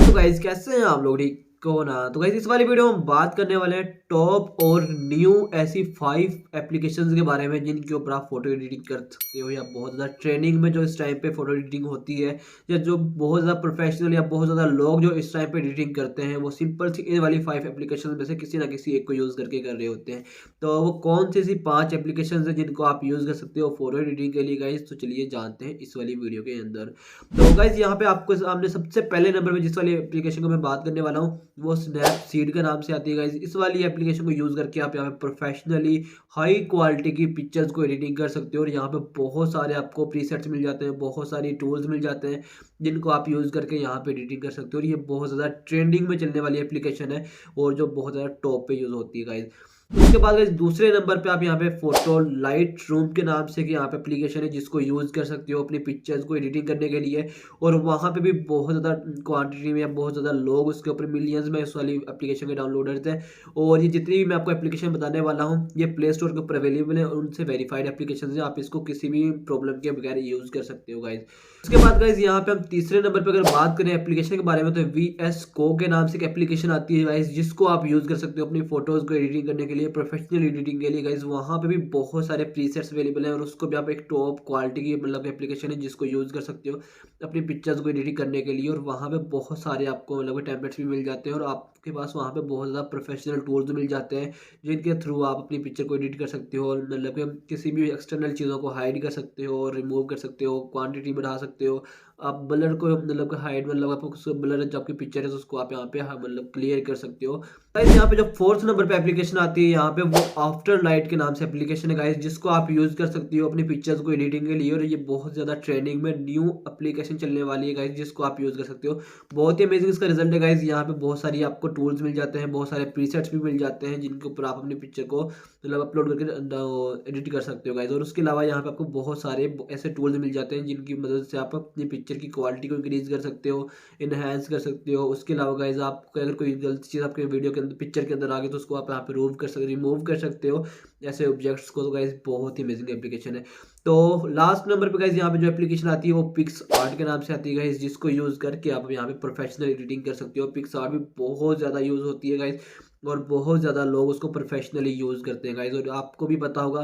तो गाइस कैसे हैं आप लोग? ठीक हो ना? तो गाइस इस वाली वीडियो में हम बात करने वाले हैं टॉप और न्यू ऐसी 5 एप्लीकेशंस के बारे में जिनके ऊपर आप फोटो एडिटिंग कर सकते हो या बहुत ज़्यादा ट्रेंडिंग में जो इस टाइम पे फोटो एडिटिंग होती है या जो बहुत ज़्यादा प्रोफेशनल या बहुत ज़्यादा लोग जो इस टाइम पे एडिटिंग करते हैं वो सिंपल सी इन वाली 5 एप्लीकेशन में से किसी ना किसी एक को यूज़ करके कर रहे होते हैं। तो वो कौन सी ऐसी 5 एप्लीकेशन है जिनको आप यूज़ कर सकते हो फोटो एडिटिंग के लिए गाइस? तो चलिए जानते हैं इस वाली वीडियो के अंदर। तो गाइस यहाँ पे आपको सामने सबसे पहले नंबर पे जिस वाली एप्लीकेशन को मैं बात करने वाला हूँ वो स्नैपसीड के नाम से आती है गाइस। इस वाली एप्लीकेशन को यूज़ करके आप यहाँ पे प्रोफेशनली हाई क्वालिटी की पिक्चर्स को एडिटिंग कर सकते हो और यहाँ पे बहुत सारे आपको प्रीसेट्स मिल जाते हैं, बहुत सारी टूल्स मिल जाते हैं जिनको आप यूज़ करके यहाँ पे एडिटिंग कर सकते हो और ये बहुत ज़्यादा ट्रेंडिंग में चलने वाली एप्लीकेशन है और जो बहुत ज़्यादा टॉप पे यूज़ होती है गाइस। उसके बाद गाइस दूसरे नंबर पे आप यहाँ पे फोटो लाइट रूम के नाम से कि यहाँ पे एप्लीकेशन है जिसको यूज़ कर सकते हो अपनी पिक्चर्स को एडिटिंग करने के लिए और वहाँ पे भी बहुत ज़्यादा क्वांटिटी में या बहुत ज़्यादा लोग उसके ऊपर मिलियंस में इस वाली एप्लीकेशन के डाउनलोडर्स हैं। और ये जितनी भी मैं आपको एप्लीकेशन बताने वाला हूँ ये प्ले स्टोर के ऊपर अवेलेबल है और उनसे वेरीफाइड एप्लीकेशन है। आप इसको किसी भी प्रॉब्लम के बगैर यूज़ कर सकते हो गाइज। उसके बाद गाइज यहाँ पे हम तीसरे नंबर पे अगर बात करें एप्लीकेशन के बारे में तो VS को के नाम से एक एप्लीकेशन आती है गाइज जिसको आप यूज़ कर सकते हो अपनी फोटोज़ को एडिटिंग करने के लिए, प्रोफेशनल एडिटिंग के लिए गाइज। वहाँ पे भी बहुत सारे प्रीसेट्स अवेलेबल हैं और उसको भी आप एक टॉप क्वालिटी की मतलब एप्लीकेशन है जिसको यूज़ कर सकते हो अपनी पिक्चर्स को एडिटिंग करने के लिए और वहाँ पे बहुत सारे आपको मतलब टेम्पलेट्स भी मिल जाते हैं और आपके पास वहाँ पे बहुत ज़्यादा प्रोफेशनल टूल्स मिल जाते हैं जिनके थ्रू आप अपनी पिक्चर को एडिट कर सकते हो और मतलब कि किसी भी एक्सटर्नल चीज़ों को हाइड कर सकते हो और रिमूव कर सकते हो, क्वांटिटी बढ़ा सकते हो। आप ब्लर को मतलब हाइड मतलब आपको ब्लर जो आपकी पिक्चर है तो उसको आप यहाँ पे मतलब क्लियर कर सकते हो। गाइस यहाँ पे जो फोर्थ नंबर पे एप्लीकेशन आती है यहाँ पे वो आफ्टर लाइट के नाम से एप्लीकेशन है गाइस जिसको आप यूज़ कर सकते हो अपनी पिक्चर्स को एडिटिंग के लिए और ये बहुत ज़्यादा ट्रेंडिंग में न्यू एप्लीकेशन चलने वाली है गाइस जिसको आप यूज़ कर सकते हो। बहुत ही अमेजिंग इसका रिजल्ट है गाइस। यहाँ पे बहुत सारी आपको टूल्स मिल जाते हैं, बहुत सारे प्रीसेट्स भी मिल जाते हैं जिनके ऊपर आप अपनी पिक्चर को मतलब अपलोड करके एडिट कर सकते हो गाइस। और उसके अलावा यहाँ पे आपको बहुत सारे ऐसे टूल्स मिल जाते हैं जिनकी मदद से आप अपनी पिक्चर की क्वालिटी को इंक्रीज कर सकते हो, इनहेंस कर सकते हो। उसके अलावा गाइस आप अगर कोई गलत चीज़ आपके वीडियो के अंदर पिक्चर के अंदर आ गई तो उसको आप यहाँ पे रिमूव कर सकते हो ऐसे ऑब्जेक्ट्स को। तो गाइस बहुत ही अमेजिंग एप्लीकेशन है। तो लास्ट नंबर पे गाइस यहाँ पे जो एप्लीकेशन आती है वो पिक्स आर्ट के नाम से आती है गाइस जिसको यूज़ करके आप यहाँ पे प्रोफेशनल एडिटिंग कर सकते हो। पिक्स आर्ट भी बहुत ज़्यादा यूज़ होती है गाइस और बहुत ज़्यादा लोग उसको प्रोफेशनली यूज़ करते हैं गाइस और आपको भी पता होगा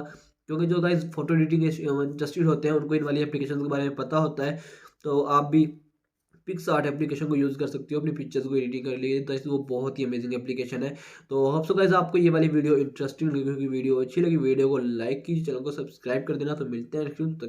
क्योंकि जो गाइस फोटो एडिटिंग इंटरेस्टेड होते हैं उनको इन वाली एप्लीकेशन के बारे में पता होता है। तो आप भी पिक्सआर्ट एप्लीकेशन को यूज़ कर सकते हो अपनी पिक्चर्स को एडिटिंग करने के लिए। तो वो बहुत ही अमेजिंग एप्लीकेशन है। तो होप सो गाइस आपको ये वाली वीडियो इंटरेस्टिंग लगी होगी, वीडियो अच्छी लगी वीडियो को लाइक कीजिए, चैनल को सब्सक्राइब कर देना। तो मिलते हैं नेक्स्ट वीडियो तक।